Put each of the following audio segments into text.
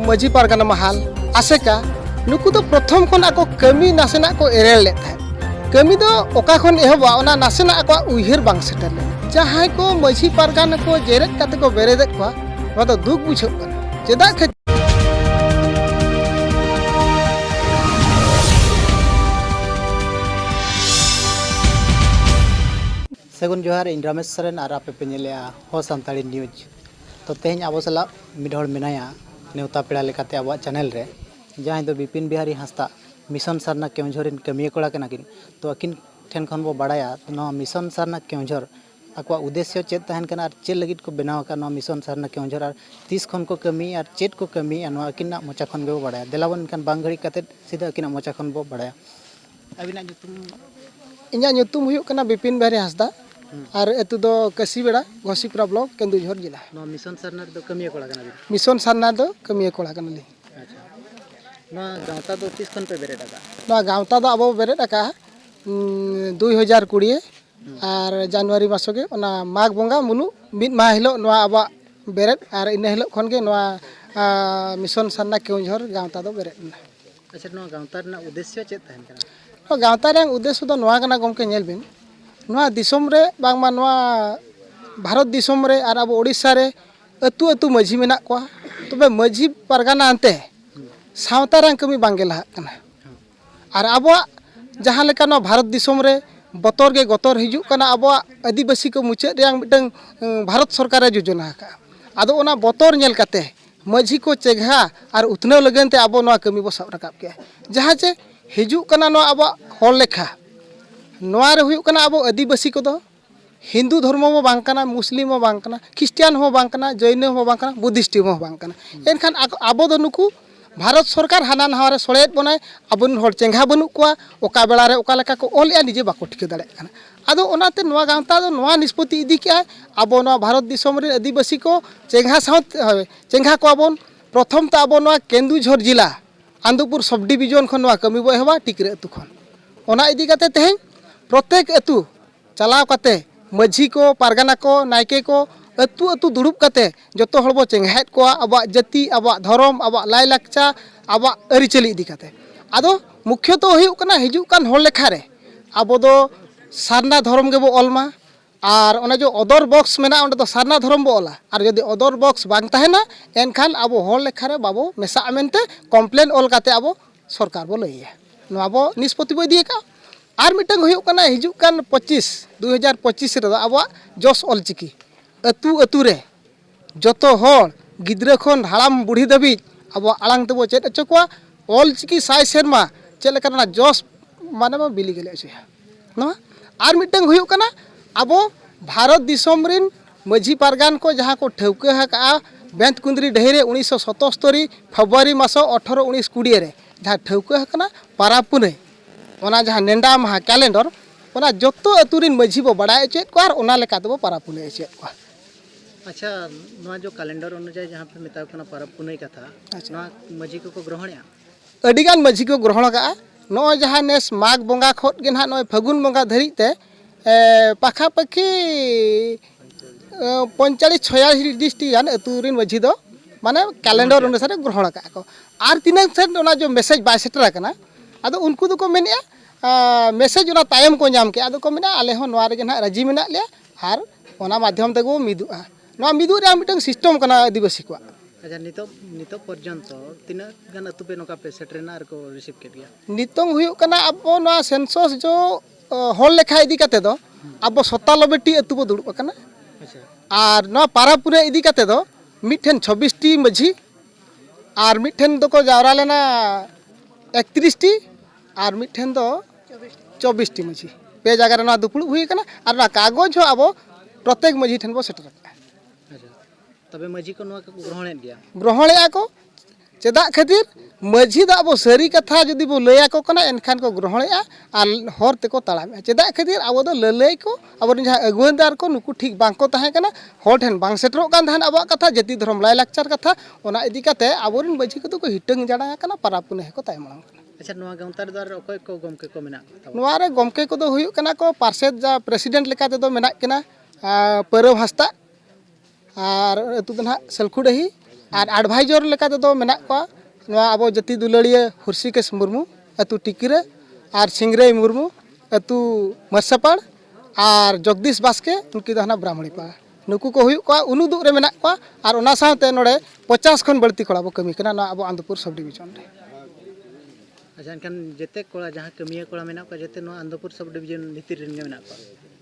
मजी पारगाना महाल आसेका नुकु तो प्रथम खन आको कमी नासेना को एरेल ले था कमी दो ओका खन एहबा ओना नासेना आको उइहर बांग सेटर ले जहां को मजी पारगाना को जेरेत काते को बेरे देख को वा तो दुख बुझो कना चेदा सगुन जोहार इन रमेश सरन और आपे पेनेलिया हो सानताड़ी न्यूज तो तेज अब सला मिडहर मेनाया नेवता पेड़ा लेकाते अब चैनल रे जहां दो विपिन बिहारी हांसदा मिशन सरना केवझर कमिया कोड़ा कना किन तो अकिन ठेन खन बो बाड़ाया तो मिशन सरना केवझर आकवा उद्देश्य चेत तहन कना और चेत लगित को बनाव का मिशन सरना केवझर और 30 खन को कमी और चेत को कमी अकिना मोचा खन बो बाड़ाया देलावन कान बांग घड़ी काते सीधा अकिना मोचा खन बो बाड़ाया अबिना जुतुम इन्या नुतुम हुयो कना विपिन बिहारी हांसदा और एतु दो कसी बेड़ा घोसीपुरा ब्लॉक केंदुझर जिला नो मिशन सरना दो कमिया कोड़ा कना मिशन सरना दो कमिया कोड़ा कना ली अच्छा नो गांवता दो 30 खन पे बेरेट आका नो गांवता दो अब बेरेट आका 2020 और जनवरी मासो के ओना माघ बंगा मुलु मिद मा हिलो नोआ अब बेरेट और इन हिलो खन के नोआ मिशन सरना केवझर गांवता दो बेरेट अच्छा नो गांवता रना उद्देश्य चेत तहन कना गांवता रे उद्देश्य दो नोआ कना गमके नेल बिन नोआ दिसोम रे बांगमा नोआ भारत दिसोम रे और अब ओडिशा रे अतु अतु मझी मेना को तबे मझी पारगाना अंते सावता रे कमी बांगे लहा कना और अब जहां लेका नोआ भारत दिसोम रे बतर गे गतर हिजु कना अब आदिवासी को मुचाद रे मिटन भारत सरकार रे योजना का आदो ओना बतर नेल काते मझी को चेघा और उतनाव लगनते अब नोआ कमी बो साब रकाब के जहां चे हिजु कना नोआ अब हर लेखा नोआ रे हुयु कना अब आदिवासी को दो हिंदू धर्म हो बांग कना मुस्लिम हो बांग कना क्रिश्चियन हो बांग कना जैन हो बांग कना बुद्धिस्ट हो बांग कना एनखान अब दो नुकु भारत सरकार हाना नहारे सड़ेत बनाय अबन हर चेंघा बनु कोआ ओका बेला रे ओका लेका को ओल या निजे बाको ठिक दाड़े कना आदो ओनाते नोआ गांवता दो नोआ निष्पत्ति इदी के अब नोआ भारत दिसोम रे आदिवासी को चेंघा साउथ चेंघा को अबन प्रथम ता अब नोआ केंदुझर जिला आंदुपुर सब डिविजन खन नोआ कमी बो हेबा टिकरे अतु खन ओना इदी काते तेहें प्रत्येक अतु चलाव काते मझी को पारगाना को नायके को अतु अतु दुड़ुब काते जतो हड़बो चेंघाएत को अब जाति अब धर्म अब लाय लाक्चा अब अरिचली इदी काते आदो मुख्य तो हुयु कना हिजु कान हर लेखा रे अब दो सारना धर्म के बो अलमा और ओना जो अदर बॉक्स मेना ओंडे दो सारना धर्म बो ओला और यदि अदर बॉक्स बांग ताहेना एनखान अब हर लेखा रे बाबो मेसा मेनते कम्प्लेन ऑल काते अब सरकार बो लइया नो अब निष्पत्ति बो इदी का और मिटंग हुयु कना हिजु कान 2025 रे अब जस ऑलचिकी अतु अतु रे जतो हर गिद्रा खन हाड़ाम बुढ़ी दबी अब आड़ांग तबो चेत अचो को ऑलचिकी साय सेरमा चेत लेका जस माने बिली गेले अचोया नो और मिटंग हुयु कना अब भारत दिसोम रिन मझी पारगान को जहां को ठौका हका बेंत कुंदरी ढेरे 1977 फरवरी मासो 18 19 20 रे जहां ठौका हकना पारापुने ओना जहां नेंडा महा कैलेंडर ओना जतो अतुरिन मझी बो बड़ाय चेत को और ओना लेका तबो पारापुने चेत को अच्छा नोआ जो कैलेंडर अनुसार जहां पे मिताव कना परब पुनई कथा नोआ मझी को ग्रहणया अडिगान मझी को ग्रहण का नो जहां नेस माघ बंगा खोट गे ना नो फागुन बंगा धरी ते पाखा पाखी 45-46 डिस्ट्रिक्ट गान अतुरिन मझी दो माने कैलेंडर अनुसार ग्रहण का को आर तिना सेन ओना जो मैसेज बाय सेटर कना आदो उनको को मेनिया मैसेज ओना तायम को नाम के आदो को मेना आले हो नोआ रे ना राजी मेना ले आर ओना माध्यम ते को मिदुआ नोआ मिदु रे मिटन सिस्टम कना आदिवासी को अच्छा नितो पर्यंत तिना गान अतु पे नोका पे सेटरेना आर को रिसीव के दिया नितों हुयु कना अब नोआ सेंसस जो हर लेखा इदी काते दो अब 97 टी अतु बो दुड़ुब कना अच्छा और नोआ पारापुरे इदी काते दो मिठेन 26 टी मझी और मिठेन दो को जावरा लेना 31 टी और मिठेन दो 24 टी मझी पे जगह रे नोआ दुपुड़ हुई कना और ना कागज हो अब प्रत्येक मझी ठेन बो सेटर अच्छा तबे मझी को नोआ ग्रहण गया ग्रहण को चेदा खातिर मझी दा अब सारी कथा जदि बो लया को कना एनखान को ग्रहण और हर तेको ताड़ाम चेदा खातिर अब दो ललय को अब जहां अगुनदार को नुकु ठीक बांग को ताहे कना हर ठेन बांग सेटरो कान थान अब कथा जाति धर्म लाय लाक्चर कथा ओना इदी काते अबोरिन मझी को को हिटंग जड़ा कना पारापुने को ताय मांग अच्छा नोआ गांवतार द्वार अकोय को गमके को मेना नोआ रे गमके को दो हुयु कना को पार्षद जा प्रेसिडेंट लेका ते दो मेना कना परव हस्ता और अतु दना सलखुडही और एडवाइजर लेका तेदो मेना को नवा अब जाति दुलाड़िया हुर्सिकेश मुर्मू अतु टिकिरे और सिंगरे मुर्मू अतु मरसापाड़ और जगदीश बास्के उनकी दो ब्राह्मणी पा नुकू को हुई को उनुदुग रे मेना को और ओना साथे नोडे 50 खन बड़ती कोड़ा बो कमी कना अब आनंदपुर सब डिवीजन रे। अच्छा एनखान जेते कोड़ा जहाँ कमिया कोड़ा मेना को जेते नो आनंदपुर सब डिवीजन भितर रेन मेना को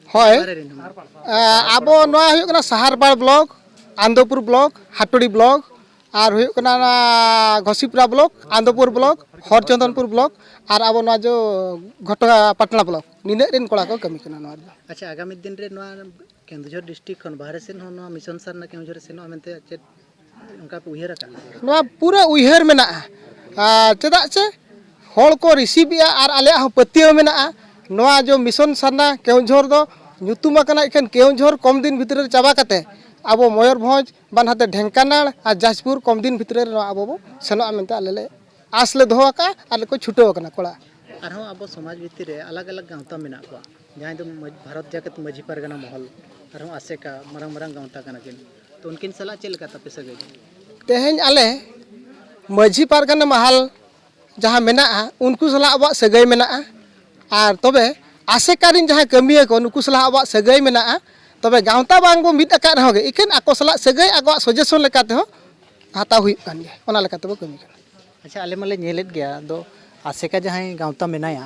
होय अब नोआ हुई कना Saharpada block Anandapur block Hatadihi block और हुई कना Ghasipura block Anandapur block Harichandanpur block और अब नोआ जो घटगा पटना ब्लॉक निने रेन कोड़ा को कमी कना नोआ। अच्छा आगामी दिन रे नोआ केन्दुझर डिस्ट्रिक्ट खन बाहर सेन हो नोआ मिशन सरना केन्दुझर सेन मेनते चेत उनका पे उयहर का नोआ पूरा उयहर मेना चेदा चे हड़ को रिसीव या और आले पतियो मेना नोआ जो मिशन सरना केन्दुझर दो ᱧᱩᱛᱩᱢ ᱟᱠᱟᱱᱟ ᱮᱠᱷᱮᱱ केन्दुझर कम दिन भितर चाबा कते अब मयूरभंज बानहाते ढेंकानाल और जाजपुर कम दिन भितर अब सेनोआ मेनते आले आस ले दोहो का आले को छुटो कना कोड़ा आरो अब समाज भितर रे अलग अलग गांवता मेना को जहां दो भारत जाकत मझी परगना महल आरो आसेका मरंग मरंग गांवता कना किन तो उनकिन सला चेल का तपे सगे तेहेन आले मझी परगना महल जहां मेना उनको सला अब सगै मेना और तबे आसेकारिन जहां कमिया को नुकु सला अब सगै मेना तबे गांवता बांग बो मिद अकात रहोगे इकेन आको सला सगै आगो सजेशन लेकाते हो हाता हुई कान गे ओना लेकाते बो कमी कना। अच्छा आले माले नेलेत गया दो आसेका जहां गांवता मेनाया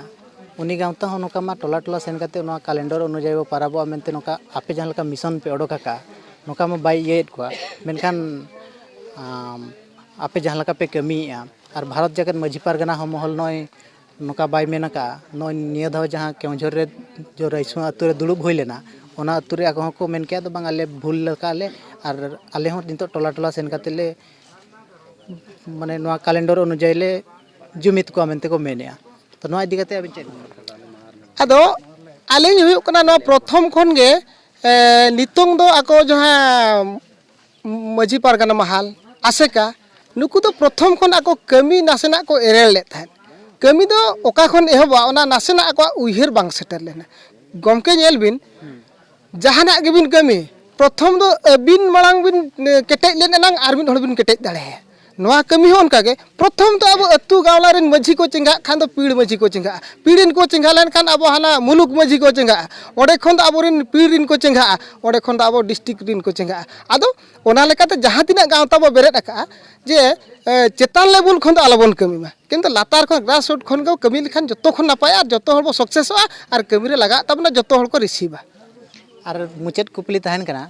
उनी गांवता हो नोका मा टोला टोला सेन काते नो कैलेंडर अनुଯାयी बो पाराबो मेनते नोका आपे जहां लका मिशन पे ओडोका का नोका मा बाई येत को मेनखान आपे जहां लका पे कमीया और भारत जाकत मझी परगना हो महल नय नोका बाई मेनका नय निया धाव जहां केन्दुझर रे जो रईसु अतु रे दुड़ुब होई लेना ओना अतु रे आको को मेन के दो बांग आले भूल लका ले और आले हो नितो टोला टोला सेन काते ले माने नोआ कैलेंडर अनुযাयी ले जुमित को मेनते को मेनेया तो नोआ इदी काते अबिन चेक अदो आलिंग हुई कना नो प्रथम खन गे नितोंग दो आको जहां मझी परगना महल आसेका नुकु तो प्रथम खन आको कमी नासेना को एरेल ले था कमी दो ओका खन एहबा ओना नासेना आको उइहर बांग सेटर लेना गमके नेल बिन जहाना गिबिन कमी प्रथम दो बिन मांग बिन केटेज लेना नांग आर बिन हड़ बिन केटेज दाड़े नोआ कमी हो उनका के प्रथम तो अब अतु गावला रेन मझी को चिंगा खान तो पीड़ मझी को चिंगा पीड़िन को चिंगा लेन खान अब हाना मुलुक मझी को चिंगा ओडे खन तो अब रेन पीड़िन को चिंगा ओडे खन तो अब डिस्ट्रिक्ट रिन को चिंगा आदो ओना लेकाते जहां तिना गांवता बो बेरेद अका जे चेतान लेवल खन तो आलोबन कमी मा किंतु लातार खन ग्रास रूट खन को कमी लेखान जतो खन नापाय और जतो हर बो सक्सेसआ और कमी रे लगा तबना जतो हर को रिसीवा और मुचेत कुपली तहन कना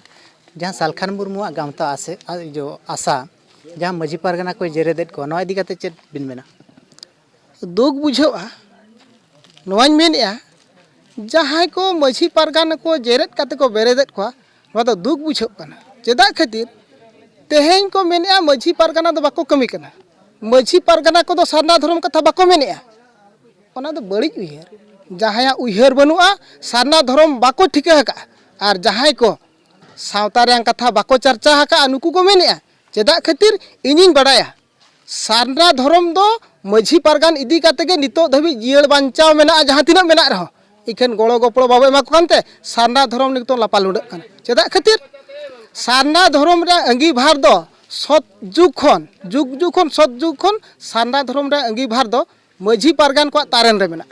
जहां सालखान मुर्मुआ गांवता आसे जो आशा जहां मझी परगना को जेरेदेत को नोआ इदी काते चेत बिन मेना दुख बुझावा नोआñ मेनया जहां को मझी परगना को जेरेद काते को बेरेदेत को नोआ तो दुख बुझाव कना चेदा खातिर तेहेन को मेनया मझी परगना दो बाको कमी कना मझी परगना को दो सारना धर्म कथा बाको मेनया ओना दो बड़ी उइहर जहां उइहर बनुआ सारना धर्म बाको ठिका हका और जहां को सावता रे कथा बाको चर्चा हका नुकु को मेनया चेदा खातिर इनिन बड़ाया सारना धर्म दो मझी परगान इदी काते गे नितो धबी जियड़ बांचाव मेना जहां तिना मेना रहो इखन गड़ो गपड़ो बाबे एमा को कानते सारना धर्म नितो लापाल उडक कान चेदा खातिर सारना धर्म रे अंगी भार दो सत जुग खन सत जुग खन सारना धर्म रे अंगी भार दो मझी परगान को तारेन रे मेना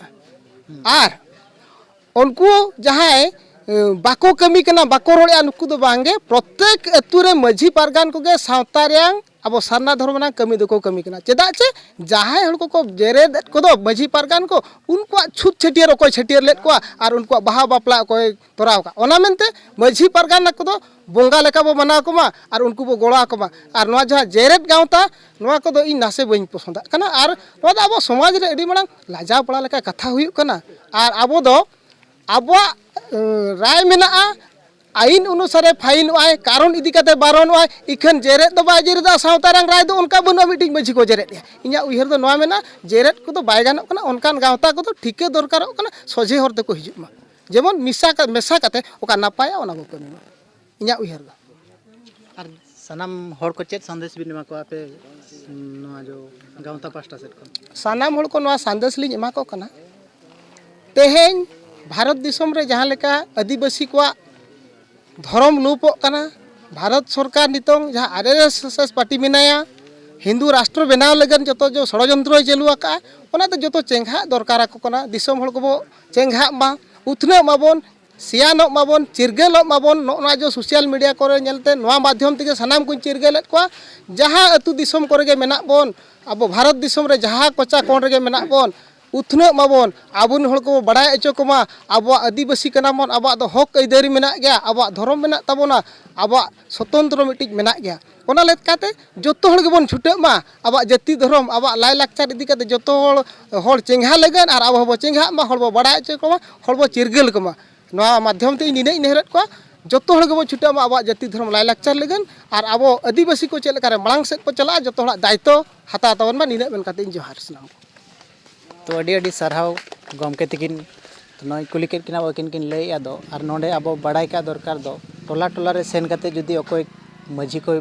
और उनको जहां बाको कमी कना बाको रोड़े नुकु दो बांगे प्रत्येक अतु रे मझी परगान को गे सावता रेंग अब सारना धर्म ना कमी दो कमी कना चेदा चे जहां हड़ को जेरेद को दो मझी परगान को उनको छुट छटियर को छटियर लेत को और उनको बाहा बापला को तोराव का ओना मेनते मझी परगान को दो बोंगा लेका बो मना को मा और उनको बो गोड़ा को मा और नोआ जहां जेरेद गांवता नोआ को दो इ नासे बइन पसंद कना और नोआ दो अब समाज रे अडी मडा लाजा पड़ा लेका कथा हुई कना और अब दो अब राय मेना आईन अनुसारे फाइन आए कारण इदी काते बारन आए इखन जेरेद दो बाय जेरेदा सावता रंग राय दो उनका बनो मिटिंग मझी को जेरेद इया उइहर दो नोआ मेना जेरेद को दो बाय गानो कना उनकान गावता को दो ठीके दरकार कना सोझे हरते को हिजुमा जेमन मेसा काते ओका नापाया ओना को कमी इया उइहर दो और सनाम हर को चेत संदेश बिन को आपे नोआ जो गांवता पास्टा सेट को सानाम हड़ को नोआ संदेश लिन एमा को कना तेहेन भारत दिसम रे जहां लेका आदिवासी को धर्म लुपो कना भारत सरकार नितों जहाँ आरएसएस पार्टी मेनाया हिंदू राष्ट्र बनाव लगन जो जो षड़यंत्र चालू आका जो चेंघा दरकार दिसम हर को चेंघा मा उथना माबन सियान माबन चिरगल माबन ना जो सोशल मीडिया करे नेलते नवा माध्यम ते सानाम को चिरगल जहाँ अतु दिसम करे मेना बन अब भारत दिसम रे जहाँ कच्चा कोण रे मेना बन उथना माबन आबुन हर को बड़ाय अचो कमा अब आदिवासी कना मन अब हक आइदारी मेना गया अब धर्म मेना तबना अब स्वतंत्र मिट्टी मेना गया ओना लेकाते जोतो हर गेबन छुटेमा अब जाति धर्म अब लाय लाक्चार इदी काते जोतो हर चेंघा लगन और अब चेंघा मा हर बड़ाय अचो कमा हर चिरगल कमा नवा माध्यम ते निने नेहरत को जोतो हर गेबन छुटेमा अब जाति धर्म लाय लाक्चार लगन और अब आदिवासी को चेल करे मांग सेट को चला जोतो हर दायित्व हाता तबन मा निने बेन काते जोहार सलाम तो अड़ी साराव गमके तकिन नई कुली के किना वकिन किन लई आदो और नोडे अब बड़ाई का दरकार दो टोला टोला रे सेन काते जुदी अकोय मजी को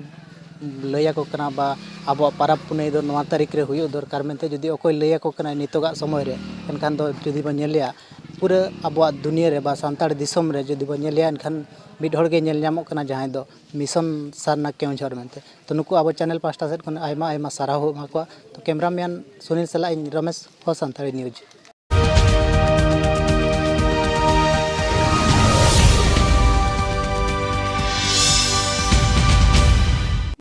लैया को कना बा अब पाराब पुनई दो नवा तारीख रे हुयो दरकार मेनते जुदी अकोय लैया को कना नितोगा समय रे एनखान दो जुदी बन नेलिया पूरा अब दुनिया रे बा सांताड़ दिसम रे जुदी बन नेलिया एनखान मिड हड़ के नेल नामो कना जहां दो मिशन सारना केउझर मेनते तो नुकु अब चैनल पास्टा सेट खन आयमा आयमा सारा हो मा को तो कैमरामैन सुनील सला इन रमेश हो सांताड़ी न्यूज।